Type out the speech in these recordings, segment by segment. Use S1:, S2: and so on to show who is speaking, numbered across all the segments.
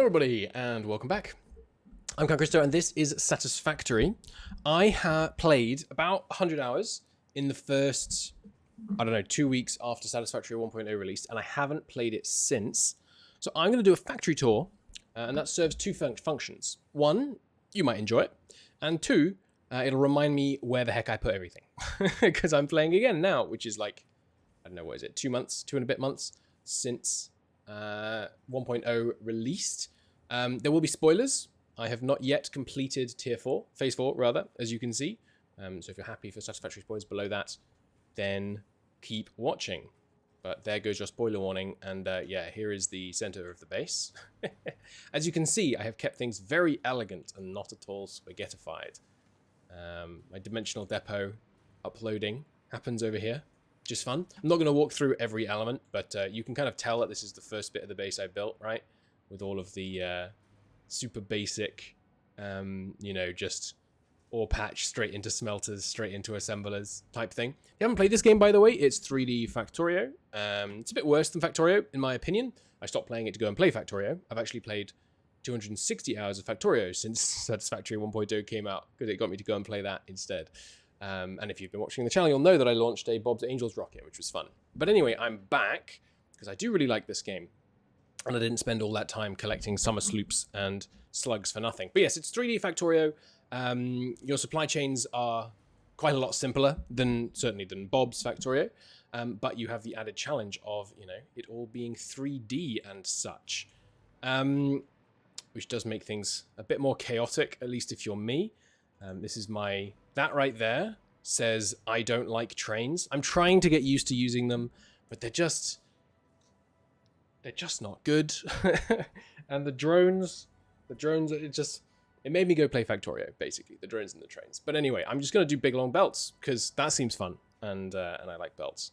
S1: Hello everybody and welcome back. I'm Christo and this is Satisfactory. I have played about 100 hours in the first, 2 weeks after Satisfactory 1.0 released, and I haven't played it since. So I'm going to do a factory tour, and that serves two functions. One, you might enjoy it, and two, it'll remind me where the heck I put everything. Because I'm playing again now, which is like, I don't know, what is it, 2 months, 2 and a bit months since 1.0 released. There will be spoilers. I have not yet completed phase 4 rather, as you can see. So if you're happy for Satisfactory spoilers below that, then keep watching. But there goes your spoiler warning, and yeah, here is the center of the base. As you can see, I have kept things very elegant and not at all spaghettified. My dimensional depot uploading happens over here. Just fun. I'm not going to walk through every element, but you can kind of tell that this is the first bit of the base I built, right? With all of the super basic, just ore patch straight into smelters, straight into assemblers type thing. If you haven't played this game, by the way, it's 3D Factorio. It's a bit worse than Factorio, in my opinion. I stopped playing it to go and play Factorio. I've actually played 260 hours of Factorio since Satisfactory 1.0 came out, because it got me to go and play that instead. And if you've been watching the channel, you'll know that I launched a Bob's Angels rocket, which was fun. But anyway, I'm back, because I do really like this game. And I didn't spend all that time collecting summer sloops and slugs for nothing. But yes, it's 3D Factorio. Your supply chains are quite a lot simpler than Bob's Factorio. But you have the added challenge of, it all being 3D and such. Which does make things a bit more chaotic, at least if you're me. This is that right there says I don't like trains. I'm trying to get used to using them, but they're just not good. And the drones, it made me go play Factorio, basically, the drones and the trains. But anyway, I'm just going to do big long belts, because that seems fun, and I like belts.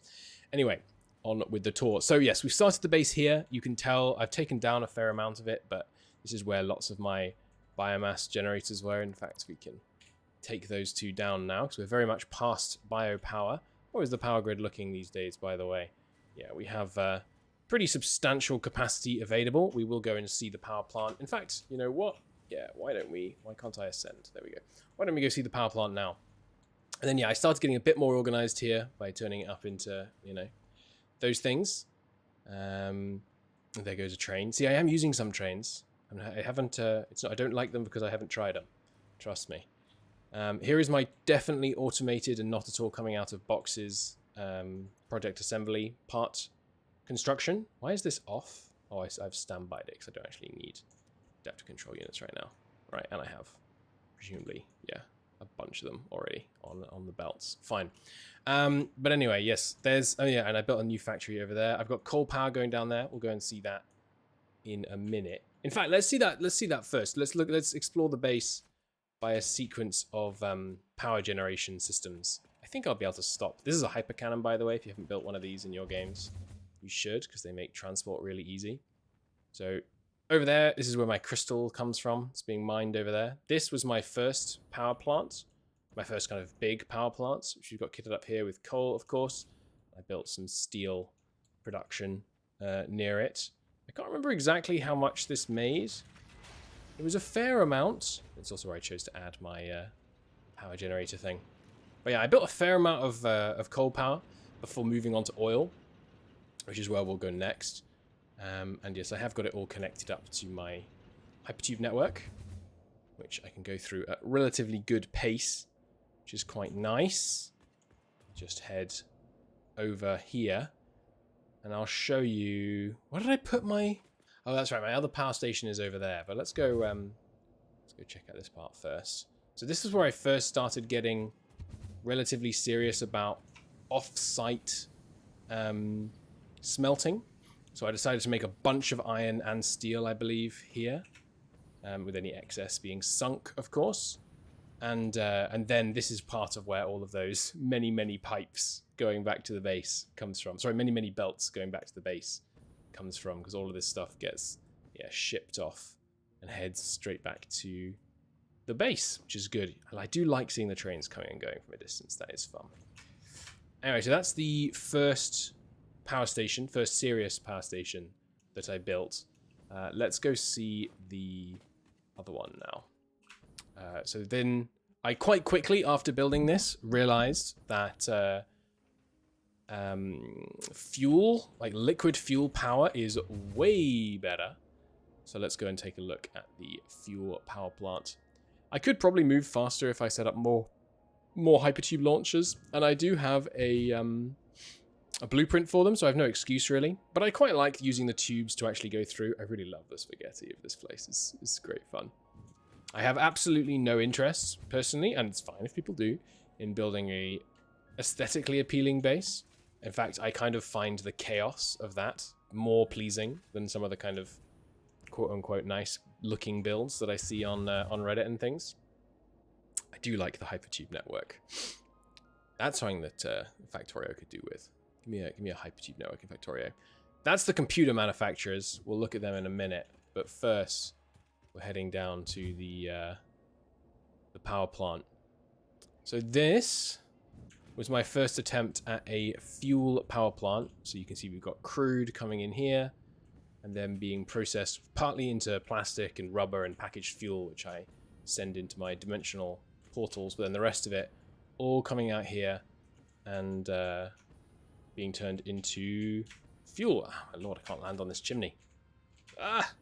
S1: Anyway, on with the tour. So yes, we've started the base here. You can tell I've taken down a fair amount of it, but this is where lots of my biomass generators were. In fact, we can take those two down now, because we're very much past biopower. How is the power grid looking these days, by the way? Yeah, we have pretty substantial capacity available. We will go and see the power plant. In fact, you know what? Yeah, why can't I ascend? There we go. Why don't we go see the power plant now? And then, yeah, I started getting a bit more organized here by turning it up into, those things. There goes a train. See, I am using some trains. I haven't, I don't like them because I haven't tried them. Trust me. Here is my definitely automated and not at all coming out of boxes project assembly part construction. Why is this off? Oh, I've standbyed it because I don't actually need adaptive control units right now. Right, and I have, presumably, yeah, a bunch of them already on the belts. Fine. But anyway, yes, and I built a new factory over there. I've got coal power going down there. We'll go and see that in a minute. In fact, let's see that first. Let's explore the base by a sequence of power generation systems. I think I'll be able to stop. This is a hyper cannon, by the way. If you haven't built one of these in your games, you should, because they make transport really easy. So over there, this is where my crystal comes from. It's being mined over there. This was my first power plant, my first kind of big power plant, which we've got kitted up here with coal, of course. I built some steel production near it. I can't remember exactly how much this made. It was a fair amount. It's also where I chose to add my power generator thing. But yeah, I built a fair amount of coal power before moving on to oil, which is where we'll go next. And yes, I have got it all connected up to my hypertube network, which I can go through at relatively good pace, which is quite nice. Just head over here, and I'll show you. Where did I put my? Oh, that's right. My other power station is over there. But let's go check out this part first. So this is where I first started getting relatively serious about off-site smelting. So I decided to make a bunch of iron and steel, I believe, here, with any excess being sunk, of course. And then this is part of where all of those many pipes going back to the base comes from. Sorry, many belts going back to the base comes from, because all of this stuff gets shipped off and heads straight back to the base, which is good. And I do like seeing the trains coming and going from a distance. That is fun. Anyway, so that's the first power station, first serious power station that I built. Let's go see the other one now. So then I quite quickly, after building this, realized that fuel, like liquid fuel power, is way better. So let's go and take a look at the fuel power plant. I could probably move faster if I set up more hypertube launchers, and I do have a blueprint for them, so I have no excuse really. But I quite like using the tubes to actually go through. I really love the spaghetti of this place. It's great fun. I have absolutely no interest personally, and it's fine if people do, in building a aesthetically appealing base. In fact, I kind of find the chaos of that more pleasing than some of the kind of quote-unquote nice looking builds that I see on Reddit and things. I do like the hypertube network. That's something that Factorio could do with. Give me a hypertube network in Factorio. That's the computer manufacturers. We'll look at them in a minute. But first, we're heading down to the power plant. So this was my first attempt at a fuel power plant. So you can see we've got crude coming in here and then being processed partly into plastic and rubber and packaged fuel, which I send into my dimensional portals, but then the rest of it all coming out here and being turned into fuel. Oh, my lord, I can't land on this chimney. Ah!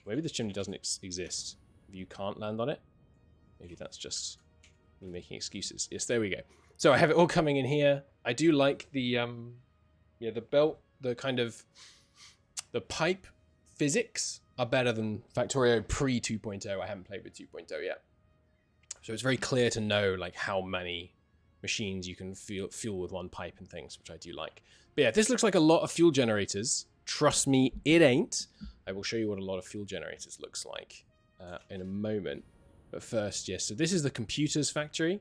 S1: Maybe this chimney doesn't exist. If you can't land on it, maybe that's just me making excuses. Yes, there we go. So I have it all coming in here. I do like the the belt, the kind of the pipe physics are better than Factorio pre 2.0. I haven't played with 2.0 yet. So it's very clear to know like how many machines you can fuel with one pipe and things, which I do like. But yeah, this looks like a lot of fuel generators. Trust me, it ain't. I will show you what a lot of fuel generators looks like in a moment. But first, yes, so this is the computers factory.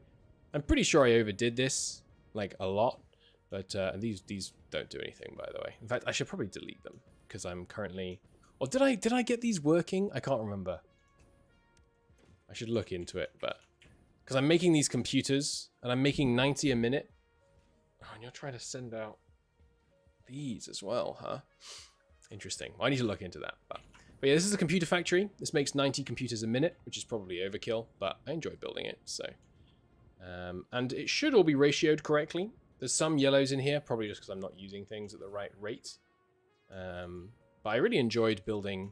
S1: I'm pretty sure I overdid this like a lot, but these don't do anything, by the way. In fact, I should probably delete them because I'm currently... Or did I get these working? I can't remember. I should look into it, but... Because I'm making these computers, and I'm making 90 a minute. Oh, and you're trying to send out these as well, huh? Interesting. Well, I need to look into that. But yeah, this is a computer factory. This makes 90 computers a minute, which is probably overkill, but I enjoy building it, so... and it should all be ratioed correctly. There's some yellows in here, probably just because I'm not using things at the right rate. But I really enjoyed building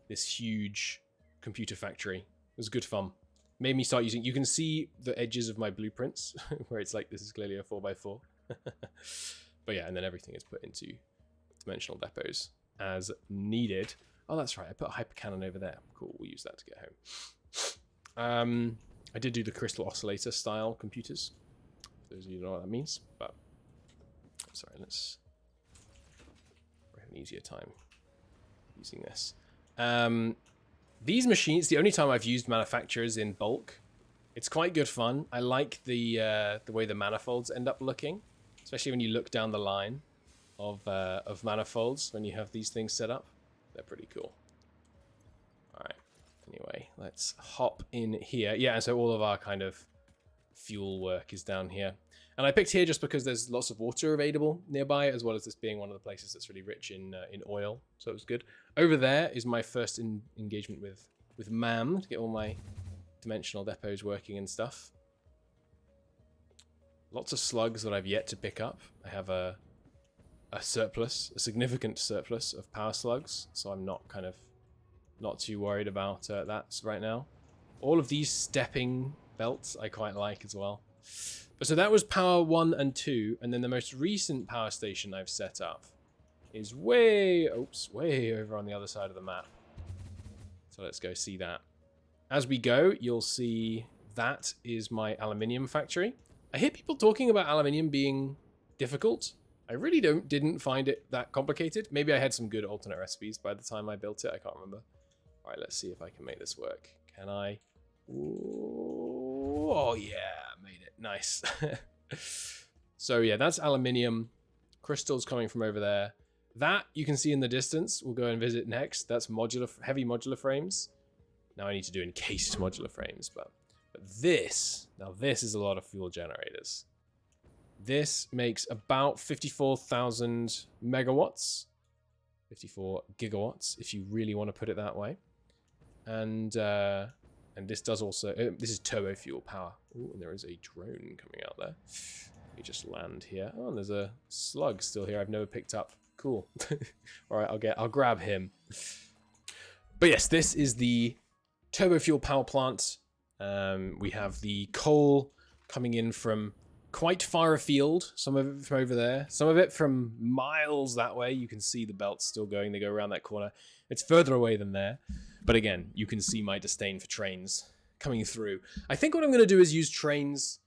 S1: this huge computer factory. It was good fun. Made me start using... You can see the edges of my blueprints, where it's like, this is clearly a 4x4. But yeah, and then everything is put into dimensional depots as needed. Oh, that's right. I put a hyper cannon over there. Cool, we'll use that to get home. I did do the crystal oscillator style computers. For those of you who know what that means. But sorry, let's have an easier time using this. These machines, the only time I've used manufacturers in bulk, it's quite good fun. I like the way the manifolds end up looking, especially when you look down the line of manifolds when you have these things set up. They're pretty cool. All right. Anyway, let's hop in here. Yeah, and so all of our kind of fuel work is down here. And I picked here just because there's lots of water available nearby, as well as this being one of the places that's really rich in oil. So it was good. Over there is my first engagement with MAM to get all my dimensional depots working and stuff. Lots of slugs that I've yet to pick up. I have a surplus, a significant surplus of power slugs, so I'm not too worried about that right now. All of these stepping belts I quite like as well. But so that was power 1 and 2, and then the most recent power station I've set up is way over on the other side of the map. So let's go see that. As we go, you'll see that is my aluminium factory. I hear people talking about aluminium being difficult. I really didn't find it that complicated. Maybe I had some good alternate recipes by the time I built it. I can't remember. All right, let's see if I can make this work. Can I? Ooh, oh yeah, made it. Nice. So yeah, that's aluminium. Crystals coming from over there. That you can see in the distance. We'll go and visit next. That's heavy modular frames. Now I need to do encased modular frames, but this is a lot of fuel generators. This makes about 54,000 megawatts. 54 gigawatts, if you really want to put it that way. And this does also, this is turbo fuel power. Ooh, and there is a drone coming out there. Let me just land here. Oh, and there's a slug still here I've never picked up. Cool. All right, I'll grab him. But yes, this is the turbo fuel power plant. We have the coal coming in from quite far afield, some of it from over there, some of it from miles that way. You can see the belts still going. They go around that corner. It's further away than there. But again, you can see my disdain for trains coming through. I think what I'm going to do is use trains.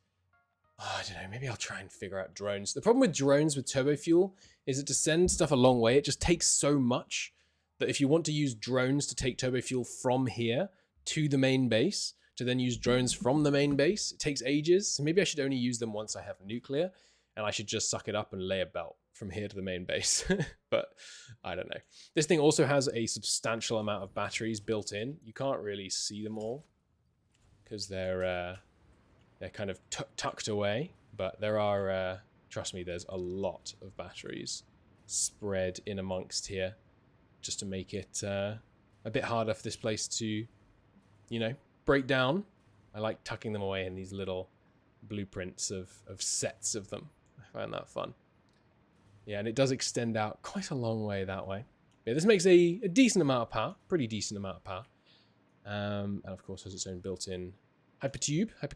S1: Oh, I don't know, maybe I'll try and figure out drones. The problem with drones with turbo fuel is that to send stuff a long way, it just takes so much that if you want to use drones to take turbo fuel from here to the main base, to then use drones from the main base, it takes ages. So maybe I should only use them once I have nuclear, and I should just suck it up and lay a belt from here to the main base. But I don't know. This thing also has a substantial amount of batteries built in. You can't really see them all because they're kind of tucked away, but there are, trust me, there's a lot of batteries spread in amongst here just to make it a bit harder for this place to, you know, break down. I like tucking them away in these little blueprints of sets of them. I find that fun. Yeah, and it does extend out quite a long way that way. Yeah, this makes a decent amount of power, pretty decent amount of power. And of course has its own built-in hyper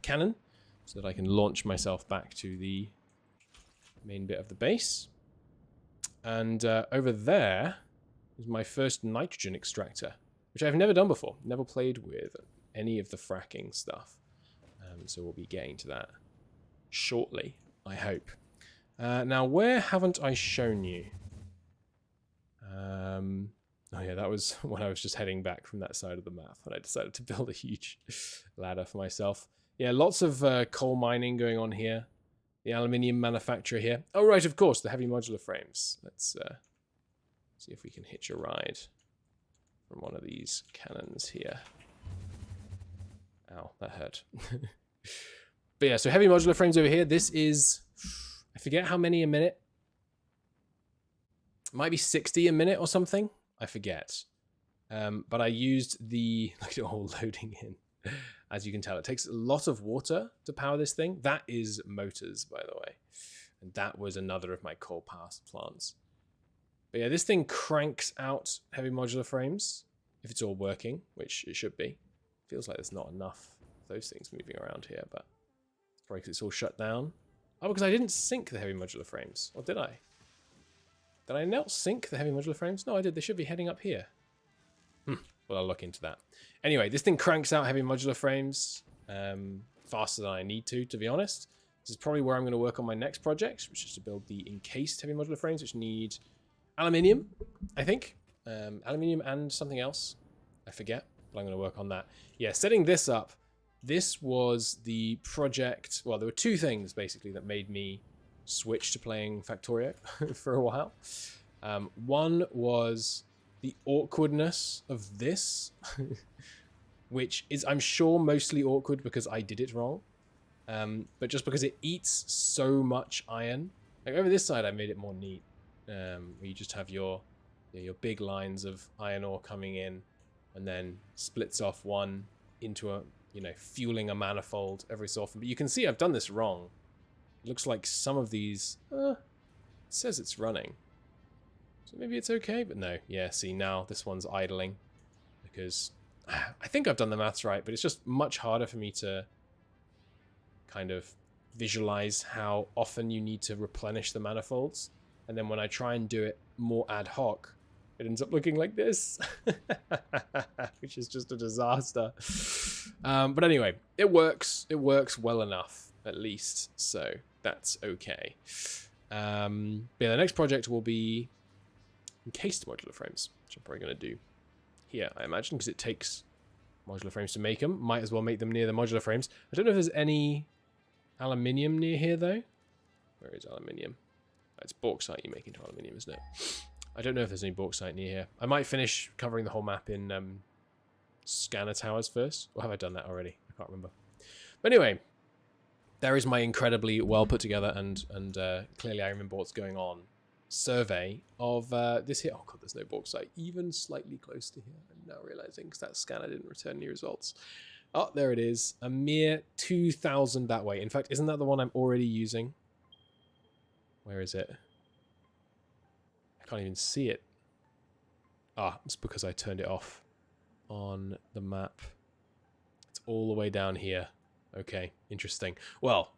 S1: cannon, so that I can launch myself back to the main bit of the base. And over there is my first nitrogen extractor, which I've never done before. Never played with any of the fracking stuff. So we'll be getting to that shortly, I hope. Now, where haven't I shown you? Oh yeah, that was when I was just heading back from that side of the map, and I decided to build a huge ladder for myself. Yeah, lots of coal mining going on here. The aluminium manufacturer here. Oh, right, of course, the heavy modular frames. Let's see if we can hitch a ride from one of these cannons here. Ow, that hurt. But yeah, so heavy modular frames over here. This is, I forget how many a minute. It might be 60 a minute or something. I forget. But I used the, look at it all loading in. As you can tell, it takes a lot of water to power this thing. That is motors, by the way. And that was another of my coal power plants. But yeah, this thing cranks out heavy modular frames, if it's all working, which it should be. Feels like there's not enough of those things moving around here, but it's probably because it's all shut down. Oh, because I didn't sync the heavy modular frames. Or did I? Did I not sync the heavy modular frames? No, I did. They should be heading up here. Well, I'll look into that. Anyway, this thing cranks out heavy modular frames faster than I need to be honest. This is probably where I'm going to work on my next project, which is to build the encased heavy modular frames, which need aluminium, I think. Aluminium and something else. I forget, but I'm going to work on that. Yeah, setting this up, this was the project. Well, there were two things, basically, that made me switch to playing Factorio for a while. One was the awkwardness of this, which is, I'm sure, mostly awkward because I did it wrong. But just because it eats so much iron. Like over this side, I made it more neat. Where you just have your big lines of iron ore coming in, and then splits off one into a, fueling a manifold every so often. But you can see I've done this wrong. It looks like some of these, it says it's running. So maybe it's okay, but no. Yeah, see, now this one's idling because I think I've done the maths right, but it's just much harder for me to kind of visualize how often you need to replenish the manifolds. And then when I try and do it more ad hoc, it ends up looking like this, which is just a disaster. But anyway, it works. It works well enough, at least. So that's okay. But yeah, the next project will be encased modular frames, which I'm probably going to do here, I imagine, because it takes modular frames to make them. Might as well make them near the modular frames. I don't know if there's any aluminium near here, though. Where is aluminium? It's bauxite you make into aluminium, isn't it? I don't know if there's any bauxite near here. I might finish covering the whole map in scanner towers first. Or have I done that already? I can't remember. But anyway, there is my incredibly well put together and clearly I remember what's going on survey of this here. Oh god, there's no bauxite even slightly close to here. I'm now realizing because that scanner didn't return any results. Oh, there it is. A mere 2,000 that way. In fact, isn't that the one I'm already using? Where is it? I can't even see it. Ah, it's because I turned it off on the map. It's all the way down here. Okay, interesting. Well,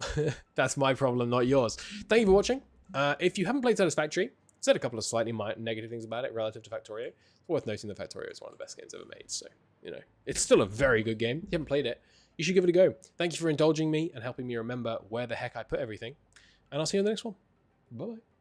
S1: that's my problem, not yours. Thank you for watching. If you haven't played Satisfactory, said a couple of slightly negative things about it relative to Factorio. It's worth noting that Factorio is one of the best games ever made, so, you know, it's still a very good game. If you haven't played it, you should give it a go. Thank you for indulging me and helping me remember where the heck I put everything, and I'll see you in the next one. Bye-bye.